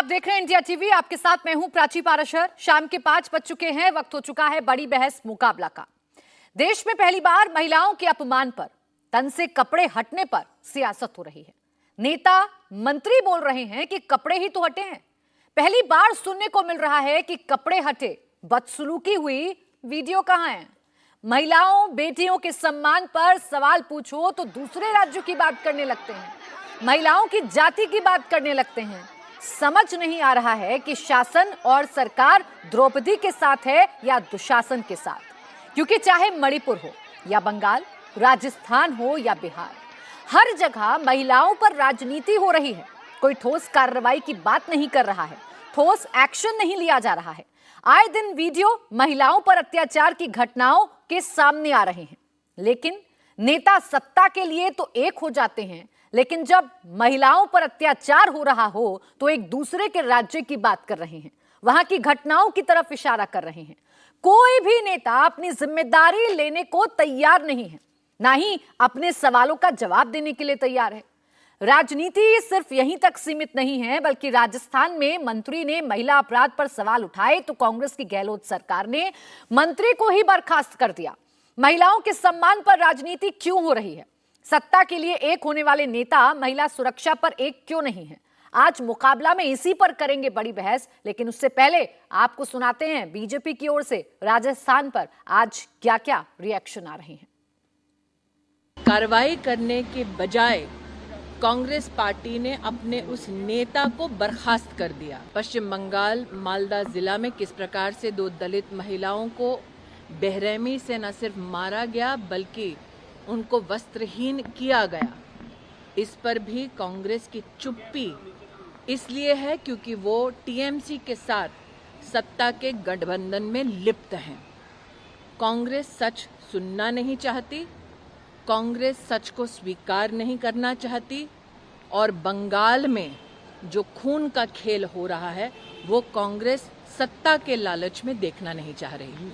आप देख रहे हैं इंडिया टीवी। आपके साथ मैं हूं प्राची पाराशर। शाम के 5 बज चुके हैं। वक्त हो चुका है बड़ी बहस मुकाबला का। देश में पहली बार महिलाओं के अपमान पर, तन से कपड़े हटने पर सियासत हो रही है। नेता मंत्री बोल रहे हैं कि कपड़े ही तो हटे हैं। पहली बार सुनने को मिल रहा है कि कपड़े हटे, बदसलूकी हुई, वीडियो कहां है। महिलाओं बेटियों के सम्मान पर सवाल पूछो तो दूसरे राज्यों की बात करने लगते हैं, महिलाओं की जाति की बात करने लगते हैं। समझ नहीं आ रहा है कि शासन और सरकार द्रौपदी के साथ है या दुशासन के साथ, क्योंकि चाहे मणिपुर हो या बंगाल, राजस्थान हो या बिहार, हर जगह महिलाओं पर राजनीति हो रही है। कोई ठोस कार्रवाई की बात नहीं कर रहा है, ठोस एक्शन नहीं लिया जा रहा है। आए दिन वीडियो महिलाओं पर अत्याचार की घटनाओं के सामने आ रहे हैं, लेकिन नेता सत्ता के लिए तो एक हो जाते हैं, लेकिन जब महिलाओं पर अत्याचार हो रहा हो तो एक दूसरे के राज्य की बात कर रहे हैं, वहां की घटनाओं की तरफ इशारा कर रहे हैं। कोई भी नेता अपनी जिम्मेदारी लेने को तैयार नहीं है, ना ही अपने सवालों का जवाब देने के लिए तैयार है। राजनीति सिर्फ यहीं तक सीमित नहीं है, बल्कि राजस्थान में मंत्री ने महिला अपराध पर सवाल उठाए तो कांग्रेस की गहलोत सरकार ने मंत्री को ही बर्खास्त कर दिया। महिलाओं के सम्मान पर राजनीति क्यों हो रही है? सत्ता के लिए एक होने वाले नेता महिला सुरक्षा पर एक क्यों नहीं है? आज मुकाबला में इसी पर करेंगे बड़ी बहस, लेकिन उससे पहले आपको सुनाते हैं बीजेपी की ओर से राजस्थान पर आज क्या क्या रिएक्शन आ रहे हैं। कार्रवाई करने के बजाय कांग्रेस पार्टी ने अपने उस नेता को बर्खास्त कर दिया। पश्चिम बंगाल मालदा जिला में किस प्रकार से 2 दलित महिलाओं को बेरहमी से न सिर्फ मारा गया बल्कि उनको वस्त्रहीन किया गया, इस पर भी कांग्रेस की चुप्पी इसलिए है क्योंकि वो टीएमसी के साथ सत्ता के गठबंधन में लिप्त हैं। कांग्रेस सच सुनना नहीं चाहती, कांग्रेस सच को स्वीकार नहीं करना चाहती, और बंगाल में जो खून का खेल हो रहा है वो कांग्रेस सत्ता के लालच में देखना नहीं चाह रही।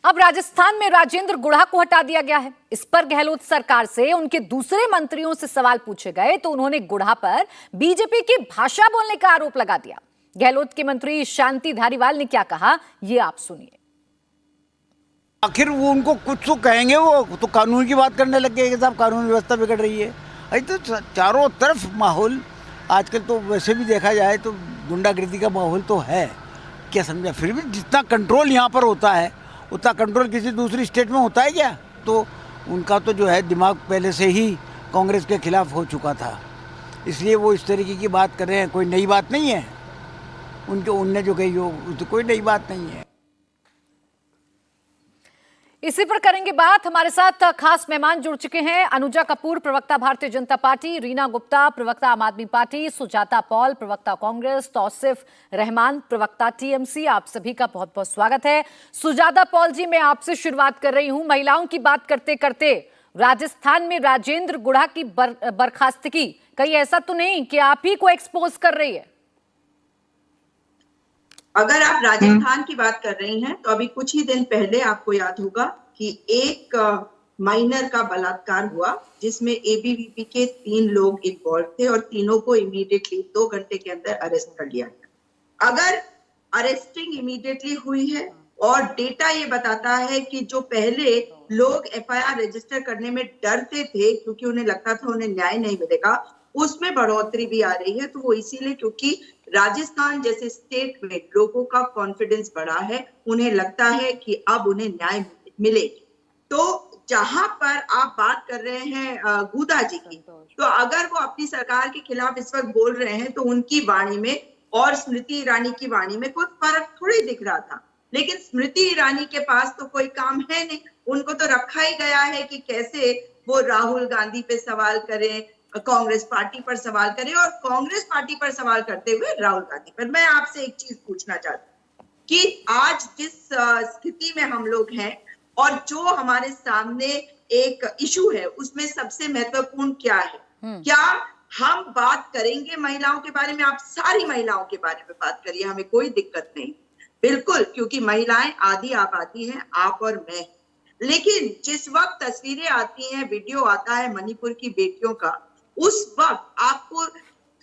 अब राजस्थान में राजेंद्र गुढ़ा को हटा दिया गया है। इस पर गहलोत सरकार से उनके दूसरे मंत्रियों से सवाल पूछे गए तो उन्होंने गुढ़ा पर बीजेपी की भाषा बोलने का आरोप लगा दिया। गहलोत के मंत्री शांति धारीवाल ने क्या कहा, ये आप सुनिए। आखिर वो उनको कुछ तो कहेंगे, वो तो कानून की बात करने लग गए कि साहब कानून व्यवस्था बिगड़ रही है। अरे तो चारों तरफ माहौल आजकल तो वैसे भी देखा जाए तो गुंडागर्दी का माहौल तो है, क्या समझा। फिर भी जितना कंट्रोल यहाँ पर होता है उतना कंट्रोल किसी दूसरी स्टेट में होता है क्या? तो उनका तो जो है दिमाग पहले से ही कांग्रेस के खिलाफ हो चुका था, इसलिए वो इस तरीके की बात कर रहे हैं। कोई नई बात नहीं है उनने जो कही हो, तो कोई नई बात नहीं है। इसी पर करेंगे बात। हमारे साथ खास मेहमान जुड़ चुके हैं। अनुजा कपूर, प्रवक्ता भारतीय जनता पार्टी, रीना गुप्ता, प्रवक्ता आम आदमी पार्टी, सुजाता पॉल, प्रवक्ता कांग्रेस, तौसीफ रहमान, प्रवक्ता टीएमसी। आप सभी का बहुत बहुत स्वागत है। सुजाता पॉल जी, मैं आपसे शुरुआत कर रही हूं। महिलाओं की बात करते करते राजस्थान में राजेंद्र गुढ़ा की बर्खास्तगी कहीं ऐसा तो नहीं कि आप ही को एक्सपोज कर रही है? अगर आप राजस्थान की बात कर रही हैं तो अभी कुछ ही दिन पहले आपको याद होगा कि एक माइनर का बलात्कार हुआ जिसमें एबीवीपी के 3 लोग इन्वॉल्व थे और तीनों को इमीडिएटली 2 घंटे के अंदर अरेस्ट कर लिया गया। अगर अरेस्टिंग इमीडिएटली हुई है और डेटा ये बताता है कि जो पहले लोग एफआईआर रजिस्टर करने में डरते थे क्योंकि उन्हें लगता था उन्हें न्याय नहीं मिलेगा, उसमें बढ़ोतरी भी आ रही है। तो वो इसीलिए क्योंकि राजस्थान जैसे स्टेट में लोगों का कॉन्फिडेंस बढ़ा है, उन्हें लगता है कि अब उन्हें न्याय मिलेगी। तो जहां पर आप बात कर रहे हैं गुढ़ा जी की, तो अगर वो अपनी सरकार के खिलाफ इस वक्त बोल रहे हैं तो उनकी वाणी में और स्मृति ईरानी की वाणी में कोई फर्क थोड़ी दिख रहा था। लेकिन स्मृति ईरानी के पास तो कोई काम है नहीं, उनको तो रखा ही गया है कि कैसे वो राहुल गांधी पे सवाल करें, कांग्रेस पार्टी पर सवाल करें और कांग्रेस पार्टी पर सवाल करते हुए राहुल गांधी पर। मैं आपसे एक चीज पूछना चाहती हूँ कि आज जिस स्थिति में हम लोग हैं और जो हमारे सामने एक इशू है उसमें सबसे महत्वपूर्ण क्या है? क्या हम बात करेंगे महिलाओं के बारे में? आप सारी महिलाओं के बारे में बात करिए, हमें कोई दिक्कत नहीं, बिल्कुल, क्योंकि महिलाएं आधी आबादी हैं, आप और मैं। लेकिन जिस वक्त तस्वीरें आती हैं, वीडियो आता है मणिपुर की बेटियों का, उस वक्त आपको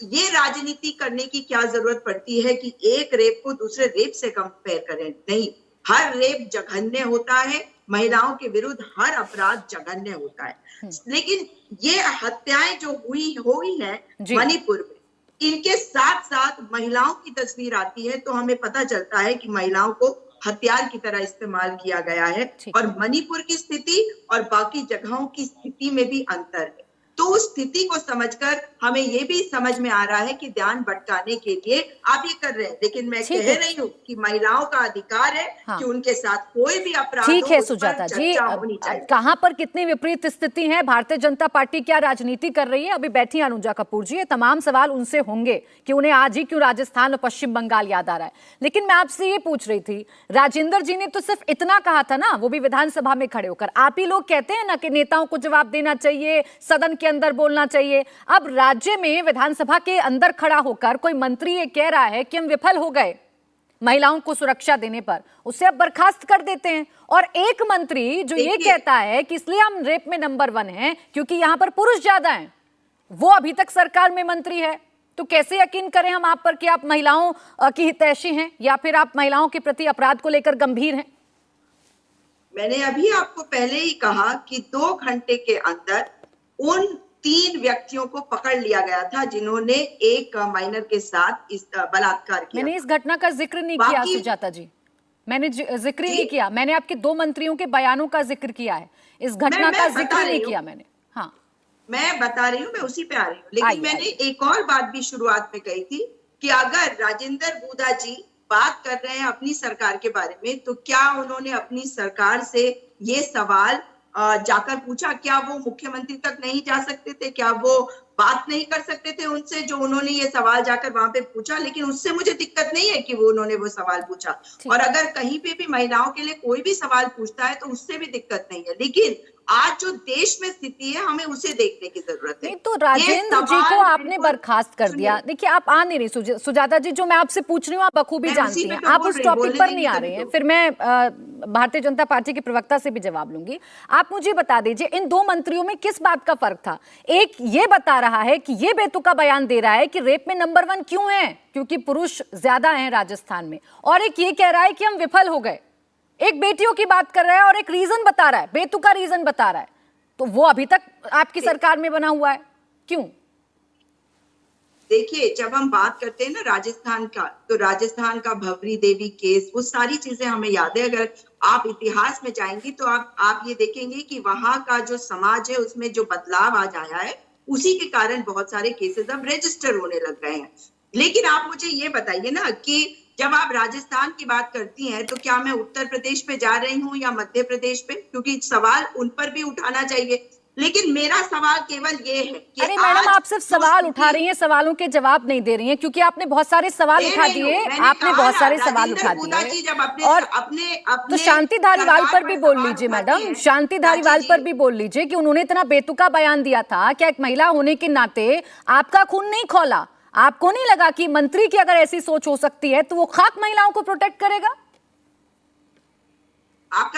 ये राजनीति करने की क्या जरूरत पड़ती है कि एक रेप को दूसरे रेप से कंपेयर करें? नहीं, हर रेप जघन्य होता है, महिलाओं के विरुद्ध हर अपराध जघन्य होता है। लेकिन ये हत्याएं जो हुई है मणिपुर में, इनके साथ साथ महिलाओं की तस्वीर आती है तो हमें पता चलता है कि महिलाओं को हथियार की तरह इस्तेमाल किया गया है। और मणिपुर की स्थिति और बाकी जगहों की स्थिति में भी अंतर है। तो उस स्थिति को समझकर हमें ये भी समझ में आ रहा है कि ध्यान भटकाने के लिए आप ये कर रहे हैं। लेकिन मैं कह रही हूँ कि महिलाओं का अधिकार है कि उनके साथ कोई भी अपराध ठीक है हो, सुजाता जी, होनी चाहिए। कहां पर कितनी विपरीत स्थिति है, भारतीय जनता पार्टी क्या राजनीति कर रही है। अभी बैठी अनुजा कपूर जी, ये तमाम सवाल उनसे होंगे कि उन्हें आज ही क्यों राजस्थान और पश्चिम बंगाल याद आ रहा है। लेकिन मैं आपसे ये पूछ रही थी, राजेंद्र जी ने तो सिर्फ इतना कहा था ना, वो भी विधानसभा में खड़े होकर। आप ही लोग कहते हैं ना कि नेताओं को जवाब देना चाहिए, सदन के अंदर बोलना चाहिए। अब राज्य में विधानसभा के अंदर खड़ा होकर कोई मंत्री ये कह रहा है कि हम विफल हो गए महिलाओं को सुरक्षा देने पर, उससे अब बर्खास्त कर देते हैं। और एक मंत्री जो ये कहता है कि इसलिए हम रेप में नंबर 1 हैं क्योंकि यहां पर पुरुष ज्यादा हैं, वो अभी तक सरकार में मंत्री है। तो कैसे यकीन करें हम आप पर कि आप महिलाओं की हितैषी हैं या फिर आप महिलाओं के प्रति अपराध को लेकर गंभीर हैं? मैंने अभी आपको पहले ही कहा कि 2 घंटे के अंदर उन 3 व्यक्तियों को पकड़ लिया गया था जिन्होंने एक माइनर के साथ इस बलात्कार किया। मैंने इस घटना का जिक्र नहीं किया सुजाता जी, मैंने जिक्र नहीं किया। मैंने आपके 2 मंत्रियों के बयानों का जिक्र किया है, इस घटना का जिक्र नहीं किया मैंने। हाँ, मैं बता रही हूँ, मैं उसी पे आ रही हूँ। लेकिन मैंने एक और बात भी शुरुआत में कही थी कि अगर राजेंद्र गुडा जी बात कर रहे हैं अपनी सरकार के बारे में, तो क्या उन्होंने अपनी सरकार से ये सवाल जाकर पूछा? क्या वो मुख्यमंत्री तक नहीं जा सकते थे? क्या वो बात नहीं कर सकते थे उनसे जो उन्होंने ये सवाल जाकर वहां पे पूछा? लेकिन उससे मुझे दिक्कत नहीं है कि उन्होंने वो सवाल पूछा। और अगर कहीं पे भी महिलाओं के लिए कोई भी सवाल पूछता है तो उससे भी दिक्कत नहीं है। लेकिन आज जो देश में स्थिति है, हमें उसे देखने की जरूरत है। तो राजेंद्र जी को आपने बरखास्त कर दिया। देखिए, आप आ नहीं रही सुजाता जी, जो मैं आपसे पूछ रही हूँ आप बखूबी जानती हैं, आप उस टॉपिक पर नहीं आ रही हैं। फिर मैं भारतीय जनता पार्टी के प्रवक्ता से भी जवाब लूंगी। आप मुझे बता दीजिए, इन 2 मंत्रियों में किस बात का फर्क था? एक ये बता रहा है कि ये बेतुका बयान दे रहा है कि रेप में नंबर 1 क्यों है, क्योंकि पुरुष ज्यादा हैं राजस्थान में, और एक ये कह रहा है कि हम विफल हो गए। एक बेटियों की बात कर रहा है और एक रीजन बता रहा है, बेतुका रीजन बता रहा है। तो वो अभी तक आपकी सरकार में बना हुआ है, क्यों? देखिए, जब हम बात करते हैं ना राजस्थान का, तो राजस्थान का भवरी देवी केस, वो सारी चीजें हमें याद है। अगर आप इतिहास में जाएंगी तो आप ये देखेंगे कि वहां का जो समाज है उसमें जो बदलाव आज आया है, उसी के कारण बहुत सारे केसेस अब रजिस्टर होने लग गए हैं। लेकिन आप मुझे ये बताइए ना कि जब आप राजस्थान की बात करती हैं तो क्या मैं उत्तर प्रदेश पे जा रही हूँ या मध्य प्रदेश पे? क्योंकि सवाल उन पर भी उठाना चाहिए। लेकिन मेरा सवाल केवल ये है कि अरे मैडम, आप सिर्फ सवाल उठा रही हैं, सवालों के जवाब नहीं दे रही हैं, क्योंकि आपने बहुत सारे सवाल उठा दिए। आपने बहुत सारे सवाल उठा दिए। और तो शांति धारीवाल पर भी बोल लीजिए मैडम, शांति धारीवाल पर भी बोल लीजिए कि उन्होंने इतना बेतुका बयान दिया था। क्या एक महिला होने के नाते आपका खून नहीं खौला? आपको नहीं लगा कि मंत्री की अगर ऐसी सोच हो सकती है तो वो खाक महिलाओं को प्रोटेक्ट करेगा? आप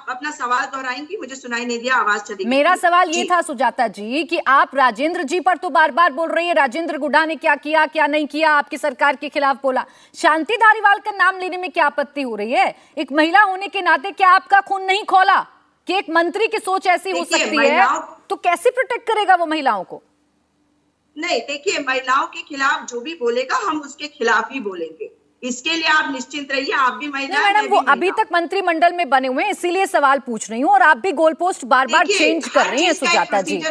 अपना सवाल दोहराएंगी? मुझे सुनाई नहीं दिया, आवाज चली गई। मेरा सवाल ये था सुजाता जी कि आप राजेंद्र जी पर तो बार बार बोल रही है, राजेंद्र गुडा ने क्या किया क्या नहीं किया, आपकी सरकार के खिलाफ बोला। शांति धारीवाल का नाम लेने में क्या आपत्ति हो रही है? एक महिला होने के नाते क्या आपका खून नहीं खौला कि एक मंत्री की सोच ऐसी हो सकती है? तो कैसे प्रोटेक्ट करेगा वो महिलाओं को? नहीं, देखिए, महिलाओं के खिलाफ जो भी बोलेगा हम उसके खिलाफ ही बोलेंगे। इसके लिए आप निश्चिंत रहिए। आप भी महिला हैं, मैडम, वो अभी तक मंत्रिमंडल में बने हुए हैं, इसीलिए सवाल पूछ रही हूँ। और आप भी गोल पोस्ट बार बार चेंज कर रही हैं सुजाता जी।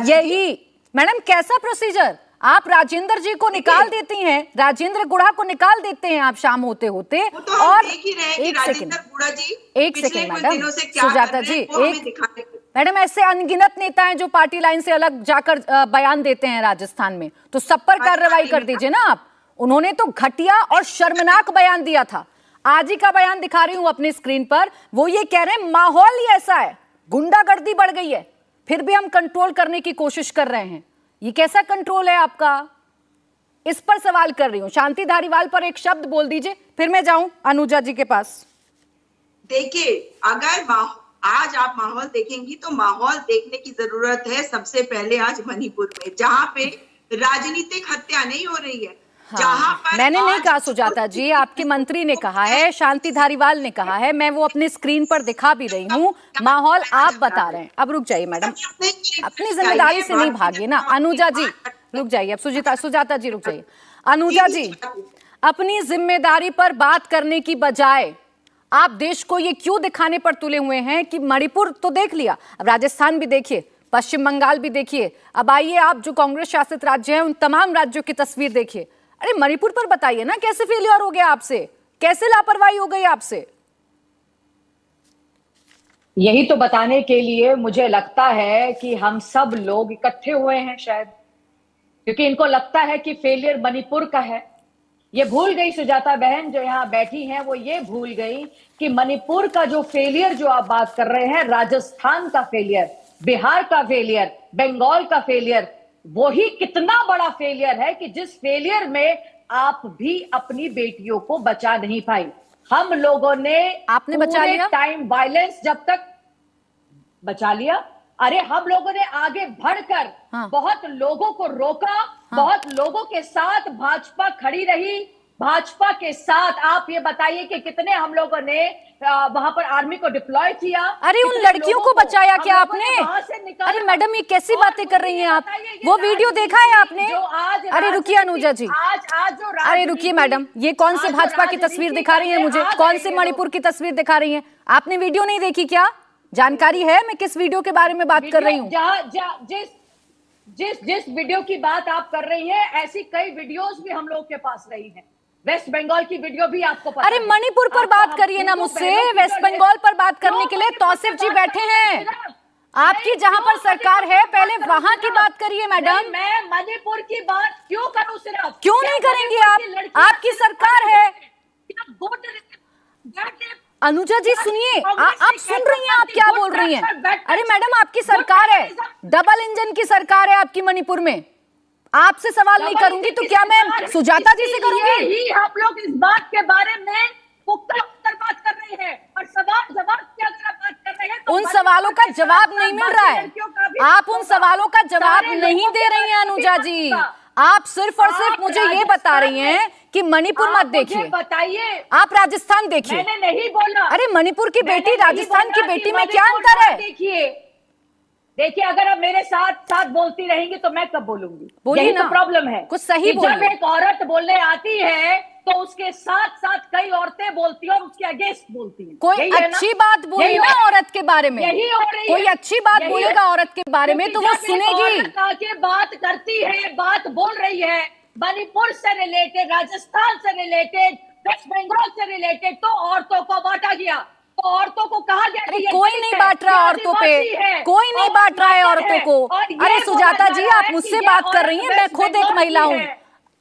यही मैडम, कैसा प्रोसीजर? आप राजेंद्र जी को निकाल देती हैं, राजेंद्र गुड़ा को निकाल देते हैं आप शाम होते होते। और एक सेकंड मैडम, सुजाता जी, मैडम, ऐसे अनगिनत नेता हैं जो पार्टी लाइन से अलग जाकर बयान देते हैं राजस्थान में, तो सब पर कार्रवाई कर दीजिए ना आप। उन्होंने तो घटिया और शर्मनाक बयान दिया था। आज ही का बयान दिखा रही हूं अपनी स्क्रीन पर। वो ये कह रहे हैं माहौल ही ऐसा है, गुंडागर्दी बढ़ गई है, फिर भी हम कंट्रोल करने की कोशिश कर रहे हैं। ये कैसा कंट्रोल है आपका? इस पर सवाल कर रही हूं। शांति धारीवाल पर एक शब्द बोल दीजिए, फिर मैं जाऊं अनुजा जी के पास। देखिए, अगर आज आप माहौल देखेंगी तो माहौल देखने की जरूरत है सबसे पहले आज मणिपुर में, जहां पे राजनीतिक हत्या नहीं हो रही है। हाँ, जहां पर मैंने नहीं आज कहा सुजाता जी, आपके मंत्री ने कहा है, शांति धारीवाल ने कहा है, मैं वो अपने स्क्रीन पर दिखा भी रही हूँ, माहौल आप बता रहे हैं। अब रुक जाइए मैडम, अपनी जिम्मेदारी से नहीं भागिए ना। अनुजा जी रुक जाइए, अब सुजाता जी रुक जाइए। अनुजा जी, अपनी जिम्मेदारी पर बात करने की बजाय आप देश को ये क्यों दिखाने पर तुले हुए हैं कि मणिपुर तो देख लिया, अब राजस्थान भी देखिए, पश्चिम बंगाल भी देखिए, अब आइए आप जो कांग्रेस शासित राज्य हैं उन तमाम राज्यों की तस्वीर देखिए। अरे मणिपुर पर बताइए ना, कैसे फेलियर हो गया आपसे, कैसे लापरवाही हो गई आपसे? यही तो बताने के लिए मुझे लगता है कि हम सब लोग इकट्ठे हुए हैं शायद, क्योंकि इनको लगता है कि फेलियर मणिपुर का है। ये भूल गई सुजाता बहन जो यहाँ बैठी हैं, वो ये भूल गई कि मणिपुर का जो फेलियर जो आप बात कर रहे हैं, राजस्थान का फेलियर, बिहार का फेलियर, बंगाल का फेलियर, वही कितना बड़ा फेलियर है कि जिस फेलियर में आप भी अपनी बेटियों को बचा नहीं पाई। हम लोगों ने आपने बचा लिया टाइम वायलेंस जब तक बचा लिया। अरे हम लोगों ने आगे बढ़कर बहुत लोगों को रोका, बहुत लोगों के साथ भाजपा खड़ी रही। भाजपा के साथ आप ये बताइए कि कितने हम लोगों ने वहां पर आर्मी को डिप्लॉय किया। अरे उन लड़कियों को बचाया क्या आपने? अरे मैडम ये कैसी बातें कर रही हैं आप? वो वीडियो देखा है आपने? अरे रुकिए अनुजा जी, अरे रुकिए मैडम, ये कौन से भाजपा की तस्वीर दिखा रही है मुझे, कौन से मणिपुर की तस्वीर दिखा रही है? आपने वीडियो नहीं देखी क्या? जानकारी है मैं किस वीडियो के बारे में बात कर रही हूँ? जिस वीडियो की बात आप कर रही हैं, ऐसी कई वीडियोस भी हम लोग के पास रही हैं। वेस्ट बंगाल की वीडियो भी आपको पता अरे मणिपुर पर बात करिए ना मुझसे, वेस्ट बंगाल पर बात करने के लिए तौसीफ जी बैठे हैं। आपकी जहां पर सरकार है पहले वहां की बात करिए मैडम। मैं मणिपुर की बात क्यों करूं? सिर्फ क्यों नहीं करेंगे आप? आपकी सरकार है। अनुजा जी सुनिए, आप सुन रही हैं, आप क्या बोल रही हैं? अरे मैडम आपकी सरकार है, डबल इंजन की सरकार है आपकी मणिपुर में। आपसे सवाल नहीं करूंगी तो क्या मैं सुजाता जी से करूंगी? आप लोग इस बात के बारे में पुख्ता उत्तर बात कर रहे हैं और सवाल जवाब की अगर आप बात कर रहे हैं तो उन सवालों का जवाब नहीं मिल रहा है। आप उन सवालों का जवाब नहीं दे रही हैं अनुजा जी। आप सिर्फ और सिर्फ मुझे ये बता रही हैं कि मणिपुर मत देखिए, बताइए आप राजस्थान देखिए। मैंने नहीं बोला। अरे मणिपुर की बेटी राजस्थान की बेटी में क्या अंतर है? देखिए अगर आप मेरे साथ साथ बोलती रहेंगी तो मैं कब बोलूंगी? बोलिए ना, तो प्रॉब्लम है। कुछ सही बोलिए। जब एक औरत बोलने आती है तो उसके साथ साथ कई औरतें बोलती हैं और उसके अगेंस्ट बोलती हैं। कोई अच्छी बात बोले ना औरत के बारे में, यही हो रही है। कोई अच्छी बात बोलेगा औरत के बारे में तो वो सुनेगी। आके बात करती है, बात बोल रही है मणिपुर से रिलेटेड, राजस्थान से रिलेटेड, वेस्ट बंगाल से रिलेटेड, तो औरतों को बांटा गया। तो औरतों को कहा गया अरे कोई नहीं बांट रहा औरतों पे, कोई नहीं बांट रहा है औरतों को। अरे सुजाता जी आप मुझसे बात कर रही हैं, मैं खुद एक महिला हूँ,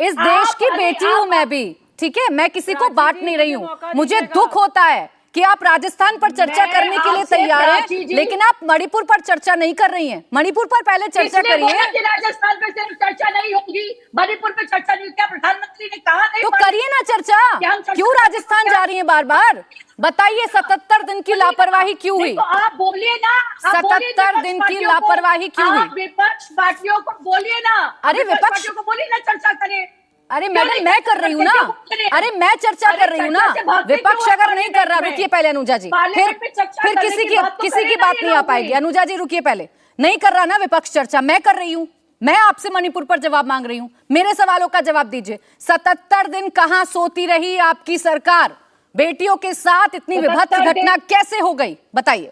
इस देश की बेटी हूँ मैं भी, ठीक है? मैं किसी को बांट नहीं रही हूँ। मुझे दुख होता है कि आप राजस्थान पर चर्चा करने के लिए तैयार हैं, लेकिन आप मणिपुर पर चर्चा नहीं कर रही हैं। मणिपुर पर पहले चर्चा करिए। राजस्थान पर सिर्फ चर्चा नहीं होगी, मणिपुर पर चर्चा नहीं। क्या प्रधानमंत्री ने कहा नहीं? तो करिए ना चर्चा। क्यों राजस्थान जा रही हैं बार बार? बताइए 77 दिन की लापरवाही क्यों हुई? आप बोलिए ना, 77 दिन की लापरवाही क्यों हुई? विपक्ष पार्टियों को बोलिए ना। अरे विपक्ष को बोलिए ना, चर्चा करें। अरे मैडम मैं कर रही हूँ ना, अरे मैं चर्चा कर रही हूँ ना। विपक्ष अगर नहीं कर रहा, रुकिए पहले अनुजा जी, फिर किसी की बात नहीं आ पाएगी। अनुजा जी रुकिए पहले, नहीं कर रहा ना विपक्ष चर्चा, मैं कर रही हूँ। मैं आपसे मणिपुर पर जवाब मांग रही हूँ, मेरे सवालों का जवाब दीजिए। 77 दिन कहाँ सोती रही आपकी सरकार? बेटियों के साथ इतनी विभत्स घटना कैसे हो गई बताइए?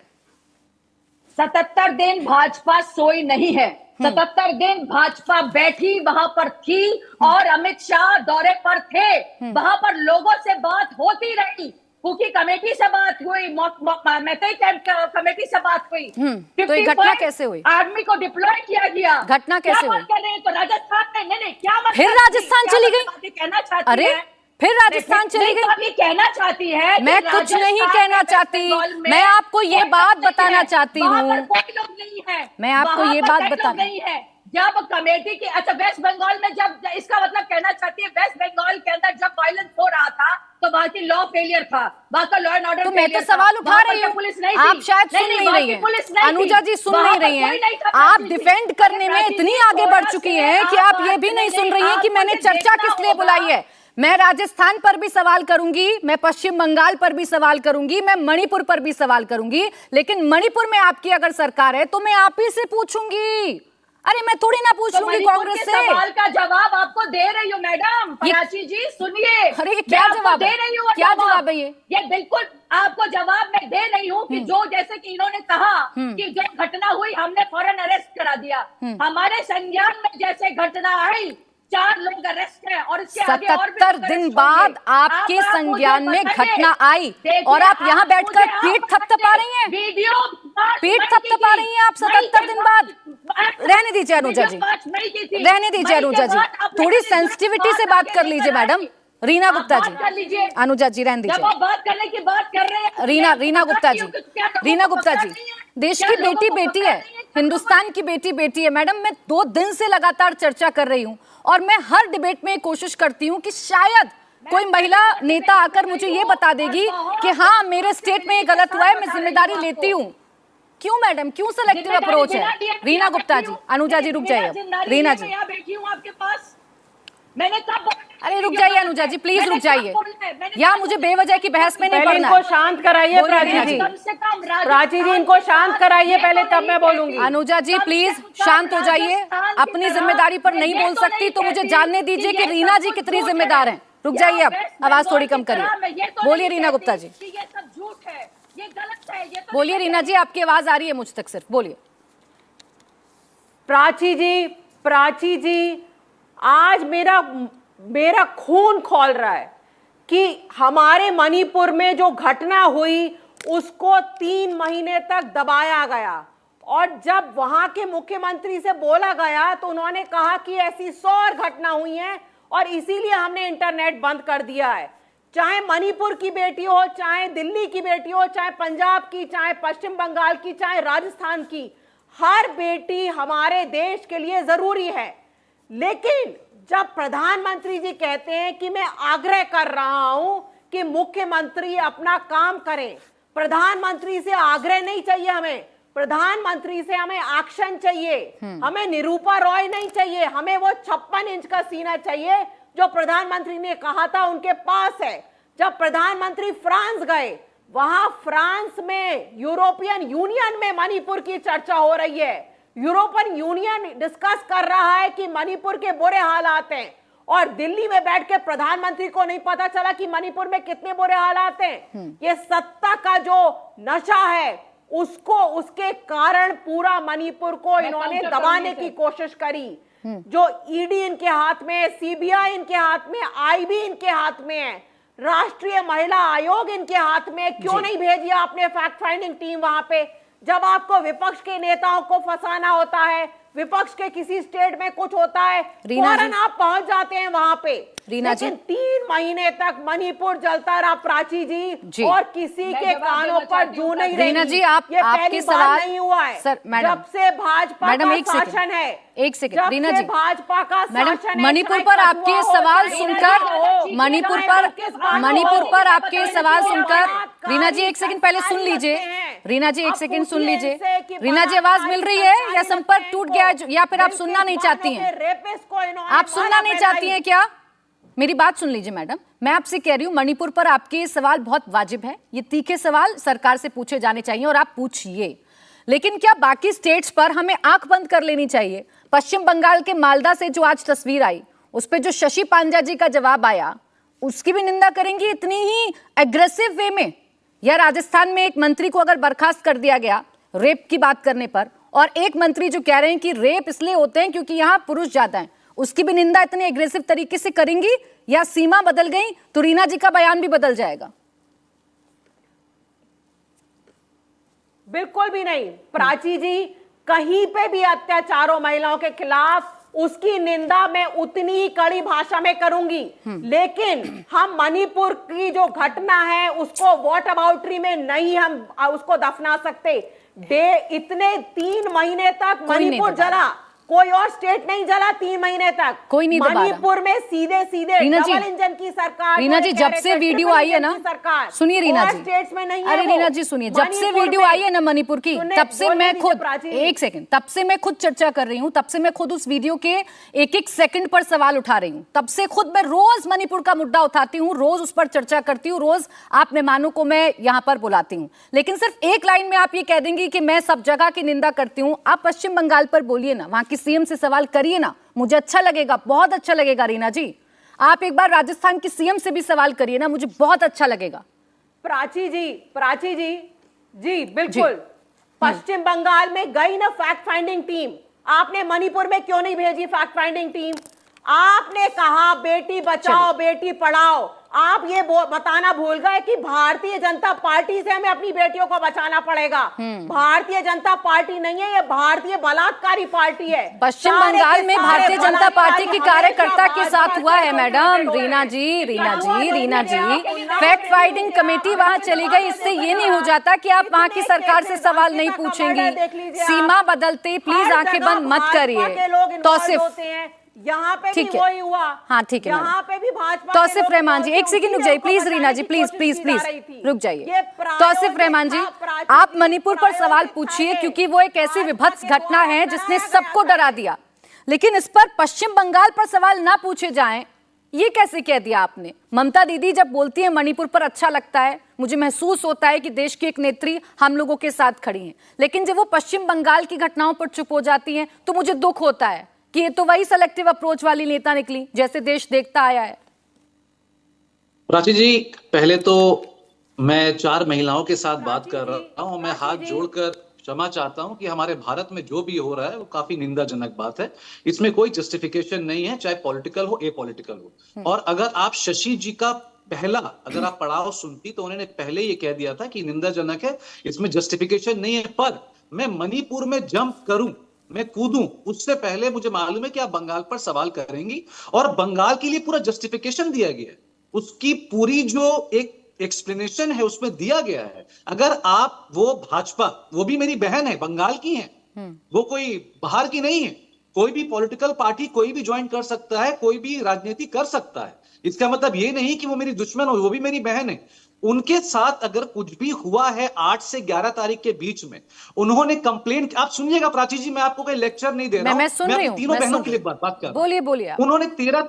77 दिन भाजपा सोई नहीं है। 77 दिन भाजपा बैठी वहां पर थी और अमित शाह दौरे पर थे। वहां पर लोगों से बात होती रही, कुकी कमेटी से बात हुई, मैतेई कमेटी से बात हुई। तो ये घटना कैसे हुई? आर्मी को डिप्लॉय किया गया। घटना कैसे हुई? तो राजस्थान में नहीं क्या फिर राजस्थान चली गई? कहना चाहती अरे फिर राजस्थान चली गई? अभी कहना चाहती है। मैं कुछ नहीं कहना चाहती, मैं आपको ये बात बताना चाहती हूँ। कोई लोग नहीं है, मैं आपको ये बात बताना नहीं है। जब कमेटी की, अच्छा वेस्ट बंगाल में जब, इसका मतलब कहना चाहती है वेस्ट बंगाल के अंदर जब वायलेंस हो रहा था तो वहाँ की लॉ फेलियर था, वहाँ का लॉ एंड ऑर्डर तो मैं तो सवाल उठा रही हूँ, पुलिस नहीं आप थी। शायद सुन नहीं रही हैं। अनुजा जी सुन नहीं रही हैं। आप डिफेंड करने में इतनी आगे बढ़ चुकी हैं कि आप ये भी नहीं सुन रही हैं कि मैंने चर्चा किस लिए बुलाई है। मैं राजस्थान पर भी सवाल करूंगी, मैं पश्चिम बंगाल पर भी सवाल करूंगी, मैं मणिपुर पर भी सवाल करूंगी, लेकिन मणिपुर में आपकी अगर सरकार है तो मैं आप ही से पूछूंगी। अरे मैं थोड़ी ना पूछ लूंगी कांग्रेस से। सवाल का जवाब आपको दे रही हूँ मैडम प्राची जी, सुनिए। अरे ये क्या जवाब दे रही हूँ, क्या जवाब है ये बिल्कुल आपको जवाब मैं दे रही हूँ कि जो जैसे कि इन्होंने कहा कि जो घटना हुई हमने फौरन अरेस्ट करा दिया। हमारे संज्ञान में जैसे घटना आई 4 लोग अरेस्ट हैं और इसके आगे और भी 77 दिन बाद आपके संज्ञान में घटना आई और आप यहाँ बैठकर पीठ थपथपा रही हैं। वीडियो पीठ थपथपा रही हैं आप 77 दिन बाद। रहने दीजिए अनुजा जी, रहने दीजिए अनुजा जी, थोड़ी सेंसिटिविटी से बात कर लीजिए मैडम। रीना गुप्ता जी, अनुजा जी रहने दीजिए। बात करने की बात कर रहे हैं रीना गुप्ता जी, रीना गुप्ता जी, देश की बेटी बेटी है, हिंदुस्तान की बेटी बेटी है। मैडम मैं 2 दिन से लगातार चर्चा कर रही हूँ और मैं हर डिबेट में कोशिश करती हूँ कि शायद कोई महिला नेता आकर मुझे ये बता देगी कि हाँ मेरे स्टेट में ये गलत हुआ है, मैं जिम्मेदारी लेती हूँ। क्यों मैडम, क्यों सेलेक्टिव अप्रोच है? रीना गुप्ता जी, अनुजा जी रुक जाइए। रीना जी बैठी हूँ आपके पास, मैंने कब? अरे रुक जाइए अनुजा जी, प्लीज रुक जाइए। यहाँ मुझे बेवजह की बहस में नहीं पहले पड़ना इनको है। शांत कराइए प्राची जी, प्राची जी इनको शांत कराइए पहले, तब मैं बोलूंगी। अनुजा जी प्लीज शांत हो जाइए। अपनी जिम्मेदारी पर नहीं बोल सकती तो मुझे जानने दीजिए कि रीना जी कितनी जिम्मेदार हैं। रुक जाइए, अब आवाज थोड़ी कम करिए। बोलिए रीना गुप्ता जी, ये सब झूठ है, ये गलत है, ये बोलिए रीना जी, आपकी आवाज आ रही है मुझ तक, सिर्फ बोलिए। प्राची जी आज मेरा खून खौल रहा है कि हमारे मणिपुर में जो घटना हुई उसको 3 महीने तक दबाया गया और जब वहां के मुख्यमंत्री से बोला गया तो उन्होंने कहा कि ऐसी 100 और घटना हुई हैं और इसीलिए हमने इंटरनेट बंद कर दिया है। चाहे मणिपुर की बेटी हो, चाहे दिल्ली की बेटी हो, चाहे पंजाब की, चाहे पश्चिम बंगाल की, चाहे राजस्थान की, हर बेटी हमारे देश के लिए जरूरी है। लेकिन जब प्रधानमंत्री जी कहते हैं कि मैं आग्रह कर रहा हूं कि मुख्यमंत्री अपना काम करें, प्रधानमंत्री से आग्रह नहीं चाहिए हमें, प्रधानमंत्री से हमें एक्शन चाहिए। हमें निरूपा रॉय नहीं चाहिए, हमें वो 56 इंच का सीना चाहिए जो प्रधानमंत्री ने कहा था उनके पास है। जब प्रधानमंत्री फ्रांस गए, वहां फ्रांस में यूरोपियन यूनियन में मणिपुर की चर्चा हो रही है। यूरोपियन यूनियन डिस्कस कर रहा है कि मणिपुर के बुरे हालात हैं और दिल्ली में बैठ के प्रधानमंत्री को नहीं पता चला कि मणिपुर में कितने बुरे हालात हैं। ये सत्ता का जो नशा है उसको, उसके कारण पूरा मणिपुर को इन्होंने दबाने की कोशिश करी। जो ईडी इनके हाथ में, सीबीआई इनके हाथ में, आईबी इनके हाथ में है, राष्ट्रीय महिला आयोग इनके हाथ में। क्यों नहीं भेजी आपने फैक्ट फाइंडिंग टीम वहां पे? जब आपको विपक्ष के नेताओं को फंसाना होता है, विपक्ष के किसी स्टेट में कुछ होता है, फौरन आप पहुंच जाते हैं वहां पे। रीना जी, 3 महीने तक मणिपुर जलता रहा प्राची जी और किसी के कानों पर जू नहीं रही। रीना जी, आपके सवाल नहीं हुआ है सर, मैडम, जब से भाजपा का शासन है। एक सेकंड रीना जी, भाजपा का मैडम मणिपुर पर आपके सवाल सुनकर, मणिपुर पर आपके सवाल सुनकर, रीना जी एक सेकंड पहले सुन लीजिए। रीना जी एक सेकंड सुन लीजिए। रीना जी आवाज मिल रही है या संपर्क टूट गया या फिर आप सुनना नहीं चाहती हैं? आप सुनना नहीं चाहती हैं क्या? मेरी बात सुन लीजिए मैडम, मैं आपसे कह रही हूं मणिपुर पर आपके ये सवाल बहुत वाजिब है। ये तीखे सवाल सरकार से पूछे जाने चाहिए और आप पूछिए, लेकिन क्या बाकी स्टेट्स पर हमें आंख बंद कर लेनी चाहिए? पश्चिम बंगाल के मालदा से जो आज तस्वीर आई, उस पर जो शशि पांजा जी का जवाब आया, उसकी भी निंदा करेंगी इतनी ही एग्रेसिव वे में? या राजस्थान में एक मंत्री को अगर बर्खास्त कर दिया गया रेप की बात करने पर, और एक मंत्री जो कह रहे हैं कि रेप इसलिए होते हैं क्योंकि यहां पुरुष ज्यादा हैं, उसकी भी निंदा इतने एग्रेसिव तरीके से करेंगी? या सीमा बदल गई तो रीना जी का बयान भी बदल जाएगा? बिल्कुल भी नहीं प्राची जी, कहीं पे भी अत्याचारों महिलाओं के खिलाफ उसकी निंदा मैं उतनी ही कड़ी भाषा में करूंगी। लेकिन हम मणिपुर की जो घटना है उसको व्हाट अबाउटरी में नहीं हम उसको दफना सकते। इतने 3 महीने तक मणिपुर जला, कोई और स्टेट नहीं जला 3 महीने तक। कोई नहीं दबा रहा। मणिपुर में सीधे सीधे रीना जी, डबल इंजन की सरकार, रीना जी, जब से वीडियो आई है ना, सुनिए रीना जी, स्टेट्स में नहीं है। अरे रीना जी सुनिए, जब से वीडियो आई है ना मणिपुर की, तब से मैं खुद एक सेकंड, तब से मैं खुद चर्चा कर रही हूँ, तब से मैं खुद उस वीडियो के एक एक सेकंड पर सवाल उठा रही हूँ, तब से खुद मैं रोज मणिपुर का मुद्दा उठाती हूँ, रोज उस पर चर्चा करती हूँ, रोज आप मेहमानों को मैं यहाँ पर बुलाती हूँ। लेकिन सिर्फ एक लाइन में आप ये कह देंगी कि मैं सब जगह की निंदा करती हूँ। आप पश्चिम बंगाल पर बोलिए ना, वहां की सीएम से सवाल करिए ना, मुझे अच्छा लगेगा, बहुत अच्छा लगेगा रीना जी। आप एक बार राजस्थान की सीएम से भी सवाल करिए ना, मुझे बहुत अच्छा लगेगा। प्राची जी जी बिल्कुल। पश्चिम बंगाल में गई ना फैक्ट फाइंडिंग टीम, आपने मणिपुर में क्यों नहीं भेजी फैक्ट फाइंडिंग टीम? आपने कहा बेटी बचाओ बेटी पढ़ाओ, आप ये बताना भूल गए कि भारतीय जनता पार्टी से हमें अपनी बेटियों को बचाना पड़ेगा। भारतीय जनता पार्टी नहीं है, ये भारतीय बलात्कारी पार्टी है। पश्चिम बंगाल में भारतीय जनता पार्टी की कार्यकर्ता के साथ हुआ है मैडम। रीना जी, फैक्ट फाइंडिंग कमेटी वहां चली गई, इससे ये नहीं हो जाता कि आप वहां की सरकार से सवाल नहीं पूछेंगी। सीमा बदलते प्लीज आंखें बंद मत करिए। तौसीफ, यहाँ पे भी वही हुआ। हाँ ठीक है, यहाँ पे भी भाजपा तौसीफ रहमान जी, एक सेकंड रुक जाइए प्लीज रीना जी, प्लीज रुक जाइए। तौसीफ रहमान जी, आप मणिपुर पर सवाल पूछिए, क्योंकि वो एक ऐसी विभत्स घटना है जिसने सबको डरा दिया, लेकिन इस पर पश्चिम बंगाल पर सवाल ना पूछे जाएं, ये कैसे कह दिया आपने? ममता दीदी जब बोलती है मणिपुर पर अच्छा लगता है, मुझे महसूस होता है कि देश की एक नेत्री हम लोगों के साथ खड़ी हैं, लेकिन जब वो पश्चिम बंगाल की घटनाओं पर चुप हो जाती हैं तो मुझे दुख होता है कि ये तो वही सेलेक्टिव अप्रोच वाली नेता निकली जैसे देश देखता आया है। प्राची जी, पहले तो मैं 4 महिलाओं के साथ बात कर रहा हूं, मैं हाथ जोड़कर क्षमा चाहता हूं कि हमारे भारत में जो भी हो रहा है वो काफी निंदाजनक बात है। इसमें कोई जस्टिफिकेशन नहीं है, चाहे पॉलिटिकल हो एपॉलिटिकल हो। और अगर आप शशि जी का पहला अगर आप पड़ाव सुनती तो उन्होंने पहले ये कह दिया था कि निंदाजनक है, इसमें जस्टिफिकेशन नहीं है। पर मैं मणिपुर में जंप करूं, मैं कूदूं, उससे पहले मुझे मालूम है कि आप बंगाल पर सवाल करेंगी, और बंगाल के लिए पूरा जस्टिफिकेशन दिया गया है, उसकी पूरी जो एक एक्सप्लेनेशन है उसमें दिया गया है। अगर आप वो भाजपा, वो भी मेरी बहन है, बंगाल की है, वो कोई बाहर की नहीं है, कोई भी पॉलिटिकल पार्टी कोई भी ज्वाइन कर सकता है, कोई भी राजनीति कर सकता है। इसका मतलब ये नहीं कि वो मेरी दुश्मन हो, वो भी मेरी बहन है। उनके साथ अगर कुछ भी हुआ है 8 से 11 तारीख के बीच में, उन्होंने कंप्लेंट, आप सुनिएगा प्राची जी, मैं आपको कोई लेक्चर नहीं दे रहा हूं, मैं सुन रही हूं, तीनों बहनों के लिए बात कर रहा हूं। बोलिए। उन्होंने 13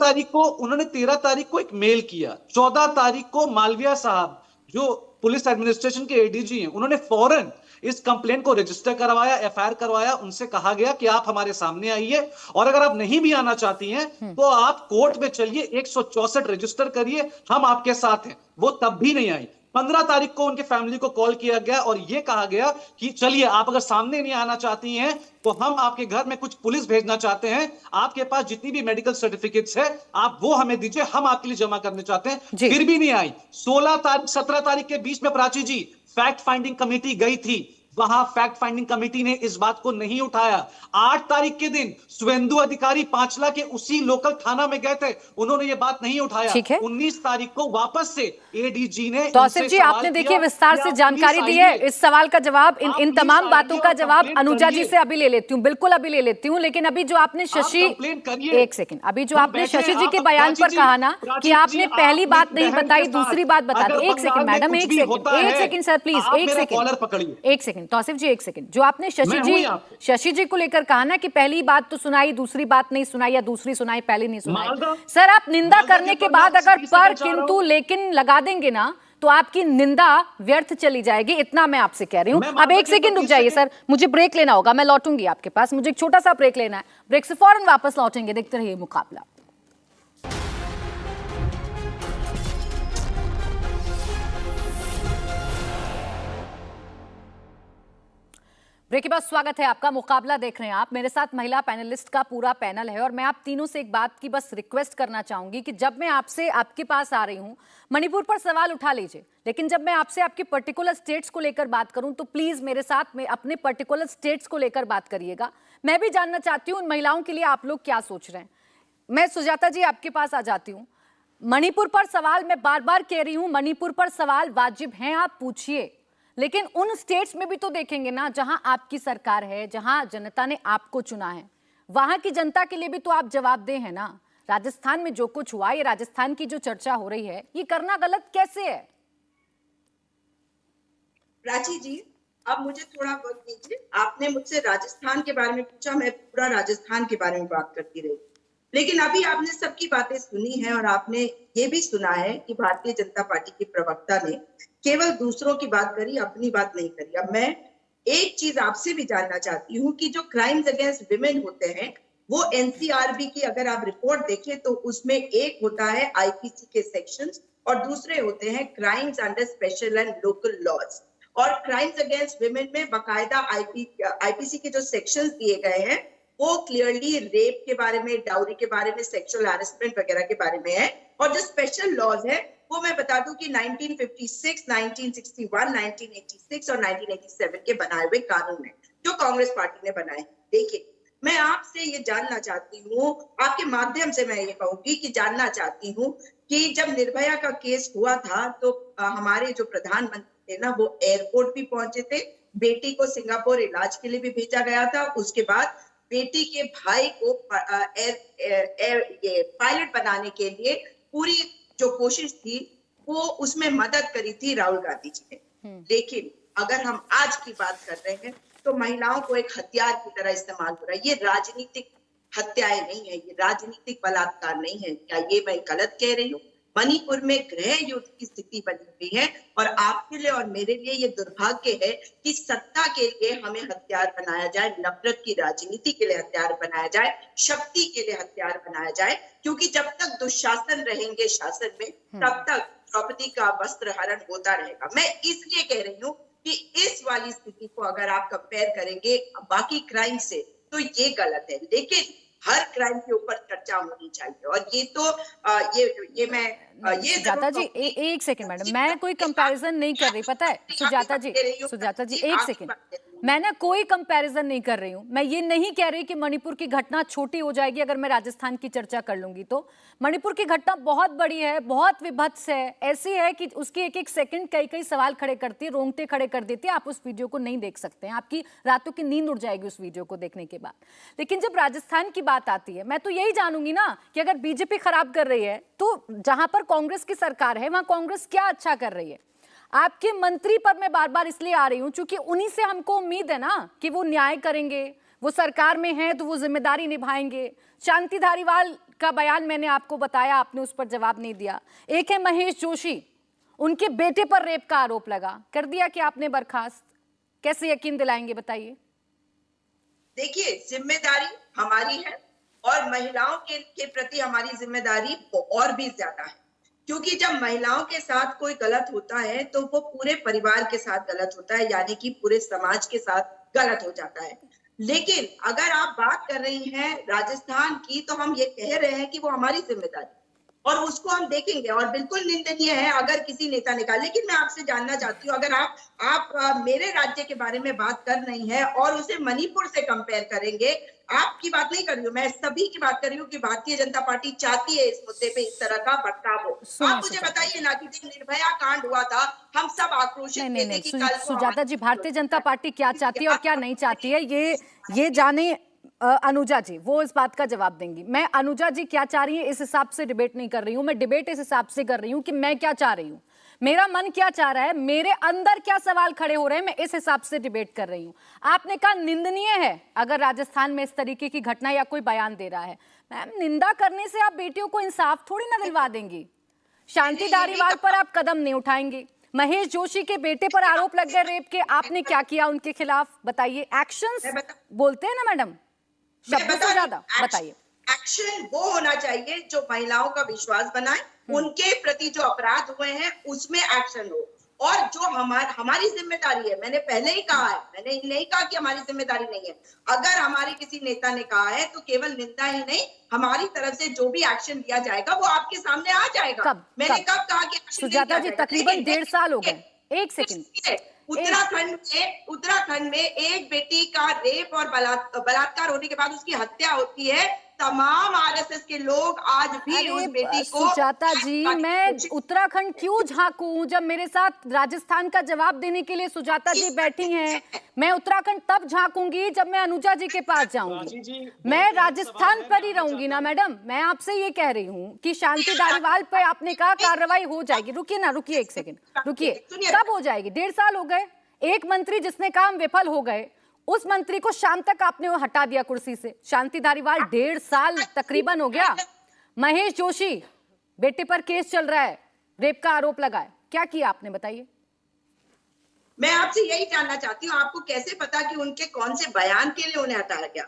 तारीख को एक मेल किया, 14 तारीख को मालविया साहब जो पुलिस एडमिनिस्ट्रेशन के एडीजी हैं, उन्होंने फौरन इस कंप्लेंट को रजिस्टर करवाया, एफआईआर करवाया। उनसे कहा गया कि आप हमारे सामने आइए, और अगर आप नहीं भी आना चाहती हैं तो आप कोर्ट में चलिए, 164 रजिस्टर करिए, हम आपके साथ हैं। वो तब भी नहीं आई। 15 तारीख को उनके फैमिली को कॉल किया गया और यह कहा गया कि चलिए, आप अगर सामने नहीं आना चाहती हैं तो हम आपके घर में कुछ पुलिस भेजना चाहते हैं, आपके पास जितनी भी मेडिकल सर्टिफिकेट्स है आप वो हमें दीजिए, हम आपके लिए जमा करने चाहते हैं। फिर भी नहीं आई। 16 तारीख 17 तारीख के बीच में प्राची जी फैक्ट फाइंडिंग कमेटी गई थी, वहां फैक्ट फाइंडिंग कमेटी ने इस बात को नहीं उठाया। 8 तारीख के दिन शुभेंदु अधिकारी पांचला के उसी लोकल थाना में गए थे, उन्होंने ये बात नहीं उठाया। 19 तारीख को वापस से एडीजी ने, तौसीफ जी आपने देखिए विस्तार से जानकारी दी है। इस सवाल का जवाब, इन तमाम बातों का जवाब अनुजा जी से अभी ले लेती हूँ, बिल्कुल अभी ले लेती हूँ। लेकिन अभी जो आपने शशि, एक सेकंड, अभी जो आपने शशि जी के बयान पर कहा ना कि आपने पहली बात नहीं बताई, दूसरी बात बता दी। एक सेकंड मैडम, एक सेकंड सर प्लीज, एक सेकंड तौसीफ जी, एक सेकंड। जो आपने शशि जी को लेकर कहा ना कि पहली बात तो सुनाई, दूसरी बात नहीं सुनाई, या दूसरी सुनाई पहले नहीं सुनाई। सर आप निंदा करने के बाद अगर पर किंतु लेकिन लगा देंगे ना तो आपकी निंदा व्यर्थ चली जाएगी, इतना मैं आपसे कह रही हूं। अब एक सेकंड रुक जाइए सर, मुझे ब्रेक लेना होगा, मैं लौटूंगी आपके पास, मुझे एक छोटा सा ब्रेक लेना है, ब्रेक से फौरन वापस लौटेंगे। देखते रहिए मुकाबला। ब्रेक के बाद स्वागत है आपका। मुकाबला देख रहे हैं आप, मेरे साथ महिला पैनलिस्ट का पूरा पैनल है, और मैं आप तीनों से एक बात की बस रिक्वेस्ट करना चाहूंगी कि जब मैं आपसे आपके पास आ रही हूं, मणिपुर पर सवाल उठा लीजिए, लेकिन जब मैं आपसे आपके पर्टिकुलर स्टेट्स को लेकर बात करूं तो प्लीज मेरे साथ में अपने पर्टिकुलर स्टेट्स को लेकर बात करिएगा। मैं भी जानना चाहती हूं उन महिलाओं के लिए आप लोग क्या सोच रहे हैं। मैं सुजाता जी आपके पास आ जाती हूँ। मणिपुर पर सवाल, मैं बार बार कह रही हूँ, मणिपुर पर सवाल वाजिब हैं, आप पूछिए, लेकिन उन स्टेट्स में भी तो देखेंगे ना जहां आपकी सरकार है, जहां जनता ने आपको चुना है। वहां की जनता के लिए भी तो आप जवाबदेह हैं ना। राजस्थान में जो कुछ हुआ, ये राजस्थान की जो चर्चा हो रही है, ये करना गलत कैसे है? प्राची जी, अब मुझे थोड़ा वक्त दीजिए। आपने मुझसे राजस्थान के बारे में पूछा, मैं पूरा राजस्थान के बारे में बात करती रही, लेकिन अभी आपने सबकी बातें सुनी है और आपने ये भी सुना है कि भारतीय जनता पार्टी के प्रवक्ता ने केवल दूसरों की बात करी, अपनी बात नहीं करी। अब मैं एक चीज आपसे भी जानना चाहती हूँ कि जो क्राइम्स अगेंस्ट विमेन होते हैं, वो एनसीआरबी की अगर आप रिपोर्ट देखें तो उसमें एक होता है आईपीसी के सेक्शंस और दूसरे होते हैं crimes under special and local laws. और क्राइम्स अगेंस्ट विमेन में बकायदा आईपीसी के जो सेक्शंस दिए गए हैं वो क्लियरली रेप के बारे में, डाउरी के बारे में, सेक्सुअल हैरेसमेंट वगैरह के बारे में है। और जो स्पेशल लॉज है वो मैं बता दूं कि 1956, 1961, 1986 और 1987 के बनाए हुए कानून है जो कांग्रेस पार्टी ने बनाए। देखिए, मैं आपसे ये जानना चाहती हूँ, आपके माध्यम से मैं ये कहूंगी कि जानना चाहती हूँ कि जब निर्भया का केस हुआ था तो हमारे जो प्रधानमंत्री थे ना, वो एयरपोर्ट भी पहुंचे थे, बेटी को सिंगापुर इलाज के लिए भी भेजा गया था। उसके बाद बेटी के भाई को पायलट बनाने के लिए पूरी जो कोशिश थी वो उसमें मदद करी थी राहुल गांधी जी ने। लेकिन अगर हम आज की बात कर रहे हैं तो महिलाओं को एक हथियार की तरह इस्तेमाल हो रहा है। ये राजनीतिक हत्याएं नहीं है, ये राजनीतिक बलात्कार नहीं है। क्या ये मैं गलत कह रही हूँ? मणिपुर में गृह युद्ध की स्थिति बनी हुई है और आपके लिए और मेरे लिए ये दुर्भाग्य है कि सत्ता के लिए हमें हथियार बनाया जाए, नफरत की राजनीति के लिए हथियार बनाया जाए, शक्ति के लिए हथियार बनाया जाए। क्योंकि जब तक दुशासन रहेंगे शासन में, तब तक द्रौपदी का वस्त्र हरण होता रहेगा। मैं इसलिए कह रही हूँ कि इस वाली स्थिति को अगर आप कंपेयर करेंगे बाकी क्राइम से तो ये गलत है। लेकिन हर क्राइम के ऊपर चर्चा होनी चाहिए। और ये तो सुजाता जी, एक सेकंड मैडम, मैं कोई कंपैरिजन नहीं कर रही, पता है सुजाता जी, एक सेकंड, मैं ना कोई कंपैरिजन नहीं कर रही हूँ। मैं ये नहीं कह रही कि मणिपुर की घटना छोटी हो जाएगी अगर मैं राजस्थान की चर्चा कर लूंगी। तो मणिपुर की घटना बहुत बड़ी है, बहुत विभत्स है, ऐसी है कि उसकी एक एक सेकंड कई कई सवाल खड़े करती है, रोंगटे खड़े कर देती है। आप उस वीडियो को नहीं देख सकते हैं, आपकी रातों की नींद उड़ जाएगी उस वीडियो को देखने के बाद। लेकिन जब राजस्थान की बात आती है, मैं तो यही जानूंगी ना कि अगर बीजेपी खराब कर रही है तो जहां पर कांग्रेस की सरकार है वहां कांग्रेस क्या अच्छा कर रही है? आपके मंत्री पर मैं बार बार इसलिए आ रही हूं क्योंकि उन्हीं से हमको उम्मीद है ना कि वो न्याय करेंगे, वो सरकार में हैं तो वो जिम्मेदारी निभाएंगे। शांति धारीवाल का बयान मैंने आपको बताया, आपने उस पर जवाब नहीं दिया। एक है महेश जोशी, उनके बेटे पर रेप का आरोप लगा, कर दिया कि आपने बर्खास्त। कैसे यकीन दिलाएंगे बताइए? देखिए, जिम्मेदारी हमारी है और महिलाओं के प्रति हमारी जिम्मेदारी और भी ज्यादा है। क्योंकि जब महिलाओं के साथ कोई गलत होता है तो वो पूरे परिवार के साथ गलत होता है, यानी कि पूरे समाज के साथ गलत हो जाता है। लेकिन अगर आप बात कर रही हैं राजस्थान की, तो हम ये कह रहे हैं कि वो हमारी जिम्मेदारी और उसको हम देखेंगे। और बिल्कुल निंदनीय है अगर किसी नेता ने कहा। लेकिन मैं आपसे जानना चाहती हूँ, अगर आप मेरे राज्य के बारे में बात कर रही हैं और उसे मणिपुर से कंपेयर करेंगे, आपकी बात नहीं कर रही हूँ, मैं सभी की बात कर रही हूँ कि भारतीय जनता पार्टी चाहती है इस मुद्दे पे इस तरह का भटकाव हो। आप मुझे बताइए ना कि जब निर्भया कांड हुआ था हम सब आक्रोशित थे कि कल सुजाता जी, भारतीय जनता पार्टी क्या चाहती है और क्या नहीं चाहती है ये जाने अनुजा जी, वो इस बात का जवाब देंगी। मैं अनुजा जी क्या चाह रही है इस हिसाब से डिबेट नहीं कर रही हूं, मैं डिबेट इस हिसाब से कर रही हूं कि मैं क्या चाह रही हूं, मेरा मन क्या चाह रहा है, मेरे अंदर क्या सवाल खड़े हो रहे हैं, मैं इस हिसाब से डिबेट कर रही हूं। आपने कहा निंदनीय है अगर राजस्थान में इस तरीके की घटना या कोई बयान दे रहा है। मैम, निंदा करने से आप बेटियों को इंसाफ थोड़ी ना दिलवा देंगी। शांति धारीवाल पर आप कदम नहीं उठाएंगे, महेश जोशी के बेटे पर आरोप लग गए रेप के, आपने क्या किया उनके खिलाफ? बताइए। एक्शंस बोलते हैं ना मैडम, शब्दों से ज्यादा बताइए। एक्शन वो होना चाहिए जो महिलाओं का विश्वास बनाए, उनके प्रति जो अपराध हुए हैं उसमें एक्शन हो। और जो हमारी जिम्मेदारी है, मैंने पहले ही कहा है, मैंने नहीं कहा कि हमारी जिम्मेदारी नहीं है। अगर हमारी किसी नेता ने कहा है तो केवल निंदा ही नहीं, हमारी तरफ से जो भी एक्शन लिया जाएगा वो आपके सामने आ जाएगा। मैंने कब कहा कि सुजाता जी, तकरीबन 1.5 साल हो गए। एक सेकंड, उत्तराखंड में एक बेटी का रेप और बलात्कार होने के बाद उसकी हत्या होती है तमाम आरएसएस के लोग आज भी उस बेटी को सुजाता जी, मैं उत्तराखंड क्यों झांकूं जब मेरे साथ राजस्थान का जवाब देने के लिए सुजाता जी बैठी हैं? मैं उत्तराखंड तब झांकूंगी जब मैं अनुजा जी के पास जाऊंगी। मैं राजस्थान पर ही रहूंगी ना मैडम। मैं आपसे ये कह रही हूँ कि शांति धारीवाल पे आपने कहा कार्रवाई हो जाएगी। रुकिए ना, रुकिए एक सेकंड, रुकिए। कब हो जाएगी? 1.5 साल हो गए। एक मंत्री जिसने काम विफल हो गए, उस मंत्री को शाम तक आपने वो हटा दिया कुर्सी से। शांति धारीवाल 1.5 साल तकरीबन हो गया। महेश जोशी बेटे पर केस चल रहा है, रेप का आरोप लगा है, क्या किया आपने बताइए? मैं आपसे यही जानना चाहती हूँ, आपको कैसे पता कि उनके कौन से बयान के लिए उन्हें हटाया गया?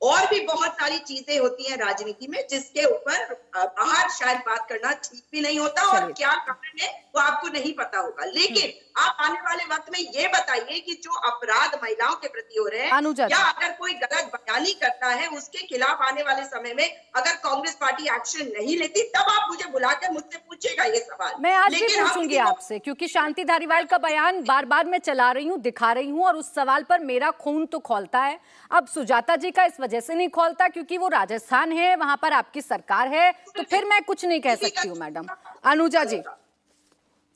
और भी बहुत सारी चीजें होती हैं राजनीति में जिसके ऊपर बाहर शायद बात करना ठीक भी नहीं होता, और क्या कारण है वो आपको नहीं पता होगा। लेकिन आप आने वाले वक्त में ये बताइए कि जो अपराध महिलाओं के प्रति हो रहे हैं, या अगर कोई गलत बयानी करता है उसके खिलाफ आने वाले समय में अगर कांग्रेस पार्टी एक्शन नहीं लेती, तब आप मुझे बुलाकर मुझसे पूछेगा ये सवाल। मैं आज भी पूछूंगी आपसे, क्योंकि शांति धारीवाल का बयान बार बार मैं चला रही हूँ, दिखा रही हूँ, और उस सवाल पर मेरा खून तो खौलता है। अब सुजाता जी का इस वजह से नहीं खौलता क्योंकि वो राजस्थान है, वहां पर आपकी सरकार है, तो फिर मैं कुछ नहीं कह सकती हूँ। मैडम अनुजा जी,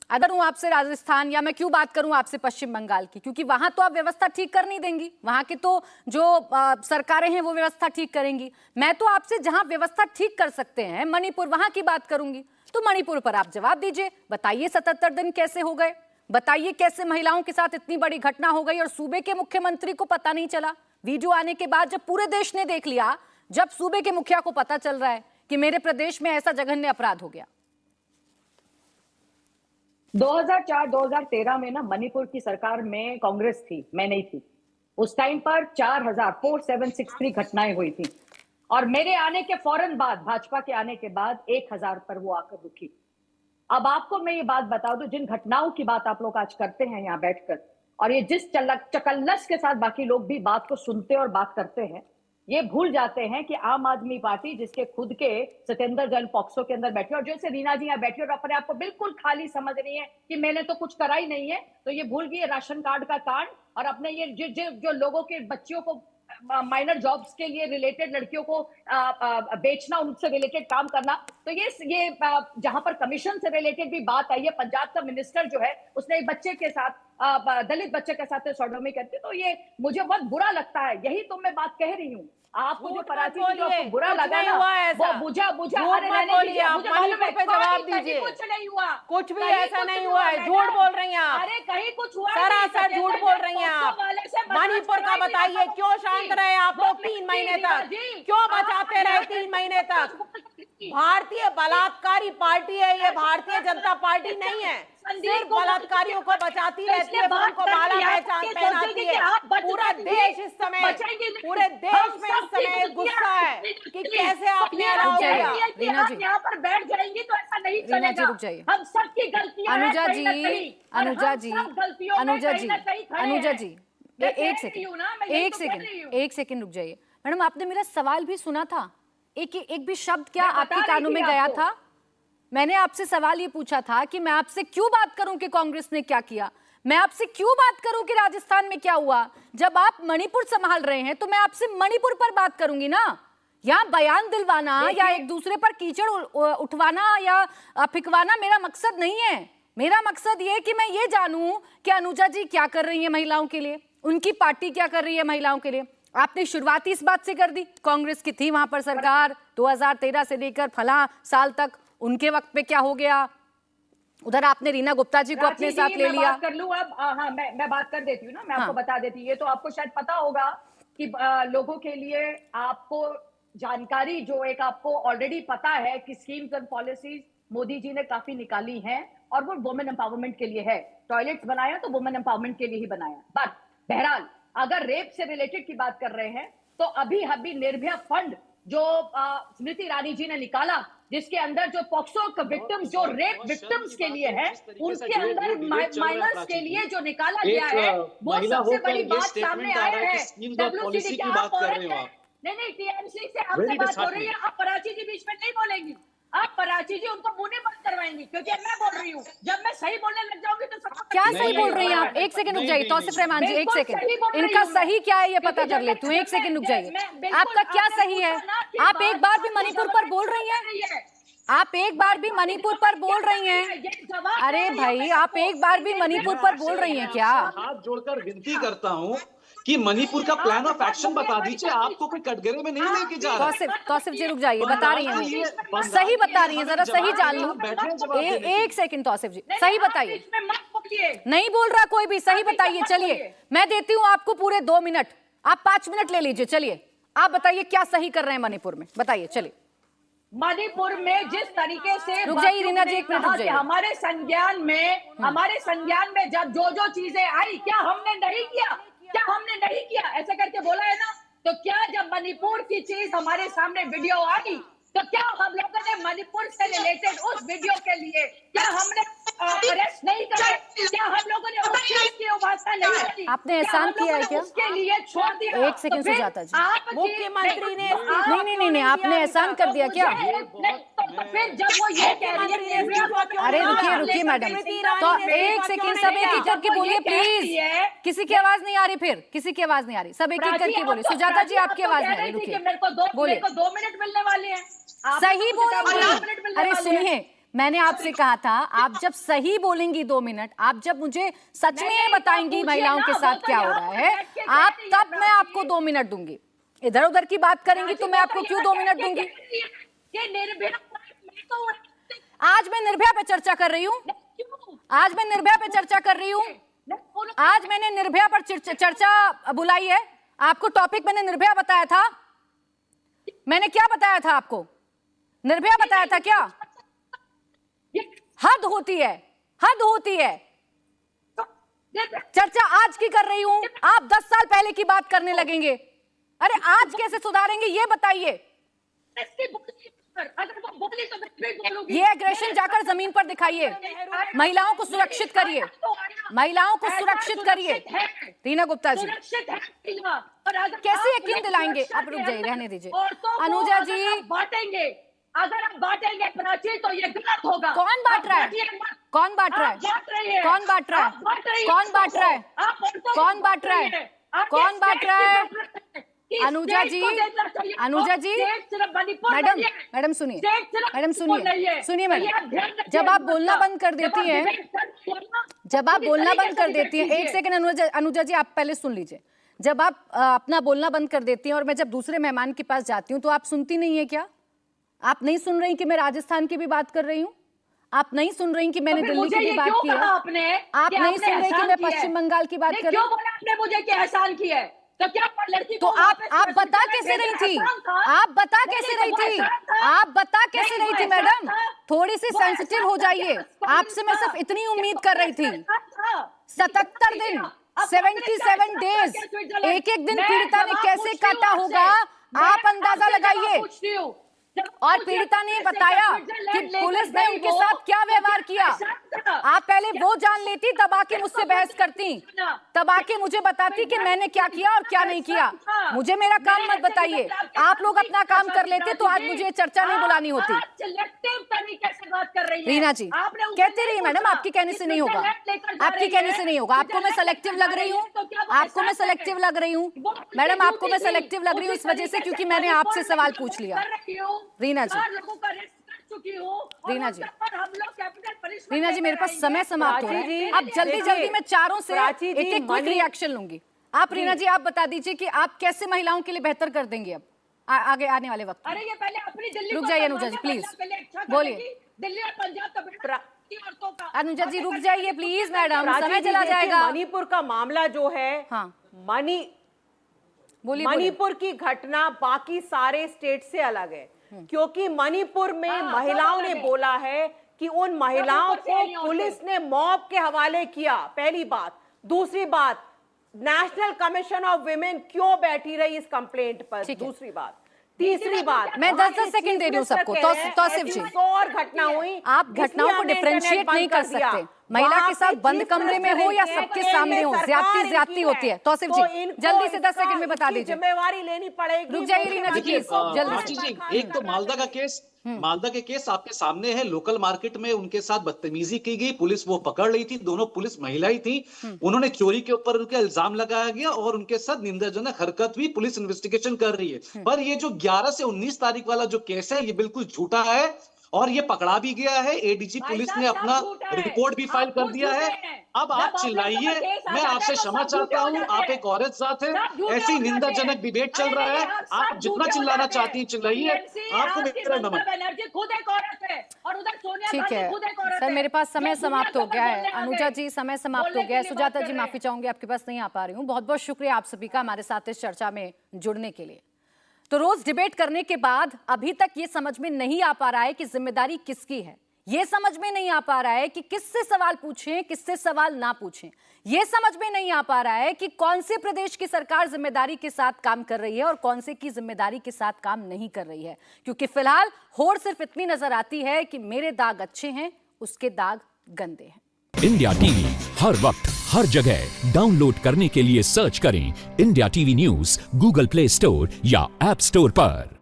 अगर हूं आपसे राजस्थान, या मैं क्यों बात करूं आपसे पश्चिम बंगाल की, क्योंकि वहां तो आप व्यवस्था ठीक कर नहीं देंगी, वहां की तो जो सरकारें हैं वो व्यवस्था ठीक करेंगी। मैं तो आपसे जहां व्यवस्था ठीक कर सकते हैं, मणिपुर, वहां की बात करूंगी। तो मणिपुर पर आप जवाब दीजिए, बताइए 77 दिन कैसे हो गए, बताइए कैसे महिलाओं के साथ इतनी बड़ी घटना हो गई और सूबे के मुख्यमंत्री को पता नहीं चला। वीडियो आने के बाद जब पूरे देश ने देख लिया, जब सूबे के मुखिया को पता चल रहा है कि मेरे प्रदेश में ऐसा जघन्य अपराध हो गया। 2004-2013 में ना मणिपुर की सरकार में कांग्रेस थी, मैं नहीं थी। उस टाइम पर 4763 घटनाएं हुई थी, और मेरे आने के फौरन बाद, भाजपा के आने के बाद 1000 पर वो आकर रुकी। अब आपको मैं ये बात बता दूं, जिन घटनाओं की बात आप लोग आज करते हैं यहाँ बैठकर, और ये जिस चकल्लस के साथ बाकी लोग भी बात को सुनते और बात करते हैं, ये भूल जाते हैं कि आम आदमी पार्टी, जिसके खुद के सत्येंद्र जैन पॉक्सो के अंदर बैठे और जैसे रीना जी यहाँ बैठी और अपने आप को बिल्कुल खाली समझ रही है कि मैंने तो कुछ करा ही नहीं है, तो ये भूल गई राशन कार्ड का कांड और अपने ये जो लोगों के बच्चियों को माइनर जॉब्स के लिए रिलेटेड, लड़कियों को बेचना, उनसे रिलेटेड काम करना। तो ये जहां पर कमीशन से रिलेटेड भी बात आई है, पंजाब का मिनिस्टर जो है उसने एक बच्चे के साथ, दलित बच्चे के साथ सोडोमी करती, तो ये मुझे बहुत बुरा लगता है। यही तो मैं बात कह रही हूँ। आपको जो कराची जो आपको बुरा लगा ना, वो बुझा अरे रहने दीजिए, मुझे मालूम है, जवाब दीजिए, कुछ नहीं हुआ, कुछ भी ऐसा नहीं हुआ है, झूठ बोल रही हैं आप। अरे कहीं कुछ हुआ, सरासर झूठ बोल रही हैं आप। मणिपुर का बताइए, क्यों शांत रहे आप लोग 3 महीने तक? क्यों बचाते रहे 3 महीने तक? भारतीय बलात्कारी पार्टी है ये, भारतीय जनता पार्टी नहीं है। सिर्फ बलात्कारियों को बचाती रहती है, उनको माला पहनाती है। पूरा देश इस समय, पूरे देश में इस समय गुस्सा है कि कैसे आपने अलाउ किया। रीना जी यहाँ पर बैठ जाएंगी तो ऐसा नहीं चलेगा। हम सबकी गलतियां हैं, अनुजा जी, एक सेकंड रुक जाइए। मैडम आपने मेरा सवाल भी सुना था, एक भी शब्द क्या आपके कानों में गया था? मैंने आपसे सवाल ये पूछा था कि मैं आपसे क्यों बात करूं कि कांग्रेस ने क्या किया, मैं आपसे क्यों बात करूं कि राजस्थान में क्या हुआ। जब आप मणिपुर संभाल रहे हैं तो मैं आपसे मणिपुर पर बात करूंगी ना। यहाँ बयान दिलवाना या एक दूसरे पर कीचड़ उठवाना या फिकवाना मेरा मकसद नहीं है। मेरा मकसद ये कि मैं ये जानूं कि अनुजा जी क्या कर रही है महिलाओं के लिए, उनकी पार्टी क्या कर रही है महिलाओं के लिए। आपने शुरुआत इस बात से कर दी, कांग्रेस की थी वहां पर सरकार 2013 से लेकर फला साल तक, उनके वक्त पे क्या हो गया। उधर आपने रीना गुप्ता जी को अपने साथ ले लिया। बात कर लूं अब, हाँ मैं बात कर देती हूँ ना, मैं आपको बता देती हूँ। ये तो आपको शायद पता होगा कि लोगों के लिए आपको जानकारी जो एक आपको ऑलरेडी पता है कि schemes and policies Modi ji ने काफी निकाली हैं और वो वुमेन एम्पावरमेंट के लिए है। टॉयलेट्स बनाया तो वुमेन एम्पावरमेंट के लिए ही बनाया। बट बहरहाल अगर रेप से रिलेटेड की बात कर रहे हैं तो अभी निर्भया फंड जो स्मृति ईरानी जी ने निकाला, जिसके अंदर जो पॉक्सो विक्टिम्स, जो रेप विक्टिम्स के लिए है, उनके अंदर माइनर्स के लिए जो निकाला गया है, वो सबसे बड़ी बात सामने आया है। WCD की बात कर रहे हो आप? नहीं, टीएमसी से आपसे बात हो रही है, आप कराची जी बीच में नहीं बोलेंगी। आप प्राची जी उनको मुंह नहीं बंद करवाएंगी, क्योंकि मैं बोल रही हूँ, जब मैं सही बोलने लग जाऊंगी तो सबको क्या सही बोल रही हैं आप? एक सेकंड रुक जाइए तौसिफ रहमान जी, एक बिल्कुल सेकंड, सही बोल रही इनका हूँ मैं। सही क्या है ये पता क्योंकि कर जब लेती हूँ। मैं- एक सेकंड रुक जाइए, मैं बिल्कुल आपका क्या आपने सही है? पूछा ना कि आप एक बार भी बात मणिपुर की पर जवाब बोल रही हैं? नहीं है। आप एक बार भी मणिपुर पर बोल रही हैं? अरे भाई, आप एक बार भी मणिपुर पर बोल रही हैं क्या? हाथ जोड़कर विनती करता हूँ कि मणिपुर का प्लान ऑफ एक्शन बता दीजिए, आपको कोई कटघरे में नहीं लेके जा रहा है। तौसिफ जी रुक जाइए, बता रही हैं वो, सही बता रही हैं, जरा सही जान लूं। एक सेकंड तौसिफ जी, सही बताइए। नहीं बोल रहा कोई भी, सही बताइए। चलिए मैं देती हूँ आपको पूरे 2 मिनट, आप 5 मिनट ले लीजिए। चलिए आप बताइए क्या सही कर रहे हैं मणिपुर में, बताइए। चलिए मणिपुर में जिस तरीके से रुक जाइए रीना जी, एक मिनट रुक जाइए। हमारे संज्ञान में जब जो चीजें आई, क्या हमने नहीं किया, क्या हमने नहीं किया ऐसा करके बोला है ना, तो क्या जब मणिपुर की चीज हमारे सामने वीडियो आई तो क्या हम लोगों ने मणिपुर से रिलेटेड उस वीडियो के लिए क्या हमने अरेस्ट नहीं करे, क्या हम लोगों ने उस चीज की व्यवस्था नहीं करी? आपने एहसान किया है क्या? उसके लिए छोड़ दिया। एक सेकंड सुजाता जी, मुख्यमंत्री ने नहीं, आपने एहसान कर दिया क्या? फिर जब वो ये कह रही है, अरे रुकिए मैडम, तो एक सेकंड, सब एक एक करके बोलिए प्लीज। किसी की आवाज नहीं आ रही, फिर किसी की आवाज नहीं आ रही, सब एक एक करके बोलिए। सुजाता जी आपकी आवाज नहीं आ रही, रुकिए, बोलिए। 2 मिनट मिलने वाले हैं, सही बोलेंगी। अरे सुनिए, मैंने आपसे कहा था आप जब सही बोलेंगी 2 मिनट, आप जब मुझे सच में ये बताएंगी महिलाओं के साथ क्या हो रहा है, आप तब मैं आपको 2 मिनट दूंगी। इधर उधर की बात करेंगी तो मैं आपको क्यों 2 मिनट दूंगी? आज मैं निर्भया पे चर्चा कर रही हूँ, आज मैं निर्भया पे चर्चा कर रही हूँ, आज मैंने निर्भया पर चर्चा बुलाई है। आपको टॉपिक मैंने निर्भया बताया था, मैंने क्या बताया था आपको? निर्भया बताया था क्या? हद होती है, हद होती है। चर्चा आज की कर रही हूं, आप 10 साल पहले की बात करने लगेंगे। अरे आज कैसे सुधारेंगे ये बताइए। ये एग्रेशन जाकर जमीन पर दिखाइए, महिलाओं को सुरक्षित करिए, महिलाओं को सुरक्षित करिए। रीना गुप्ता जी कैसे यकीन दिलाएंगे? आप रुक जाइए, रहने दीजिए। अनुजा जी बांटेंगे, अगर आप बांटेंगे प्राची तो ये गलत होगा। कौन बांट रहा है? कौन बांट रहा है? कौन बांट रहा है? कौन बांट रहा है? कौन बांट रहा है? कौन बांट रहा है? अनुजा जी, अनुजा जी, मैडम सुनिए, मैडम सुनिए मैडम, जब आप बोलना बंद कर देती हैं, जब आप बोलना बंद कर देती हैं, एक सेकंड अनुजा जी आप पहले सुन लीजिए। जब आप अपना बोलना बंद कर देती हैं और मैं जब दूसरे मेहमान के पास जाती हूँ तो आप सुनती नहीं है क्या? आप नहीं सुन रही कि मैं राजस्थान की भी बात कर रही हूँ? आप नहीं सुन रही कि मैंने दिल्ली की भी बात की है? आप नहीं सुन रही कि मैं पश्चिम बंगाल की बात कर रही हूँ? आपने मुझे क्या एहसान किया है? तो क्या लड़की तो आप बता कैसे रही थी? आप बता कैसे रही थी? आप बता कैसे रही थी मैडम? थोड़ी सी सेंसिटिव हो जाइए। आपसे मैं सिर्फ इतनी उम्मीद कर रही थी। 77 दिन, 77 डेज, एक एक दिन पीड़िता ने कैसे काटा होगा आप अंदाजा लगाइए। और पीड़िता ने बताया कि पुलिस ने उनके साथ क्या व्यवहार किया। आप पहले वो जान लेती तब आके मुझसे बहस करती, तब आके मुझे बताती कि मैंने क्या किया और क्या नहीं किया। मुझे मेरा काम मत बताइए। आप लोग अपना काम कर लेते तो आज मुझे चर्चा नहीं बुलानी होती। रीना जी कहते रहिए मैडम, आपके कहने से नहीं होगा, आपके कहने से नहीं होगा। आपको मैं सेलेक्टिव लग रही हूँ, आपको मैं सेलेक्टिव लग रही हूँ मैडम, आपको मैं सेलेक्टिव लग रही हूँ इस वजह से क्योंकि मैंने आपसे सवाल पूछ लिया। रीना जी, रीना जी, रीना जी मेरे पास समय समाप्त हो रहा है। अब जल्दी जल्दी मैं चारों से एक एक क्विक रिएक्शन लूंगी। आप रीना जी आप बता दीजिए कि आप कैसे महिलाओं के लिए बेहतर कर देंगे अब आगे आने वाले वक्त। अरे ये पहले अपनी दिल्ली रुक जाइए अनुजा जी प्लीज, बोलिए। दिल्ली और पंजाब अनुजा जी रुक जाइए प्लीज मैडम, समय चला जाएगा। मणिपुर का मामला जो है, हाँ बोलिए, मणिपुर की घटना बाकी सारे स्टेट से अलग है क्योंकि मणिपुर में महिलाओं ने बोला है कि उन महिलाओं को पुलिस ने मॉब के हवाले किया। पहली बात। दूसरी बात, नेशनल कमीशन ऑफ विमेन क्यों बैठी रही इस कंप्लेंट पर? दूसरी बात। तीसरी बात, मैं 10 सेकंड दे रही हूँ सबको। तौसिफ जी, और घटना हुई, आप घटनाओं को डिफरेंशिएट नहीं कर सकते। महिला वहाँ के साथ पे बंद चीफ कमरे में मिनिस्टर हो या इनके हैं, सबके तो सामने ये हो, सरकार ज्यादती इनकी होती है। तौसीफ तो जी इनको जल्दी से 10 इसका- सेकंड में बता इसकी दीजिए। जिम्मेवारी लेनी पड़ेगी। रुक जाइए रीना जी, मुख्यमंत्री प्लीज, को जल्दी प्राची से। जी, एक तो मालदा का केस आपके सामने है। लोकल मार्केट में उनके साथ बदतमीजी की गई, पुलिस वो पकड़ रही थी, दोनों पुलिस महिला ही थी। उन्होंने चोरी के ऊपर उनका इल्जाम लगाया गया और उनके साथ निंदाजनक हरकत हुई। पुलिस इन्वेस्टिगेशन कर रही है, पर ये जो 11 से 19 तारीख वाला जो केस है ये बिल्कुल झूठा है और ये पकड़ा भी गया है। एडीजी पुलिस ने अपना रिपोर्ट भी फाइल कर दिया है। अब आप चिल्लाइए, मैं आपसे क्षमा चाहता हूं, आप एक औरत साथ हैं, ऐसी निंदाजनक डिबेट चल रहा है। आप जितना चिल्लाना चाहती हैं चिल्लाइए, आपको मेरा नमन। बनर्जी खुद एक औरत है और उधर सोनिया ठीक गांधी है खुद एक औरत सर, है। मेरे पास समय ये समाप्त दुनिया हो गया को है। बोलने आ अनुजा गए। जी समय समाप्त हो बोलने गया है। के लिए सुजाता बात जी कर माफी चाहूंगी, आपके पास नहीं आ पा रही हूँ। बहुत बहुत शुक्रिया आप सभी का हमारे साथ इस चर्चा में जुड़ने के लिए। तो रोज डिबेट करने के बाद अभी तक ये समझ में नहीं आ पा रहा है कि जिम्मेदारी किसकी है। ये समझ में नहीं आ पा रहा है कि किससे सवाल पूछें, किससे सवाल ना पूछें। ये समझ में नहीं आ पा रहा है कि कौन से प्रदेश की सरकार जिम्मेदारी के साथ काम कर रही है और कौन से की जिम्मेदारी के साथ काम नहीं कर रही है। क्योंकि फिलहाल होड़ सिर्फ इतनी नजर आती है कि मेरे दाग अच्छे हैं, उसके दाग गंदे हैं। इंडिया टीवी हर वक्त हर जगह डाउनलोड करने के लिए सर्च करें India TV news Google play store या ऐप स्टोर पर।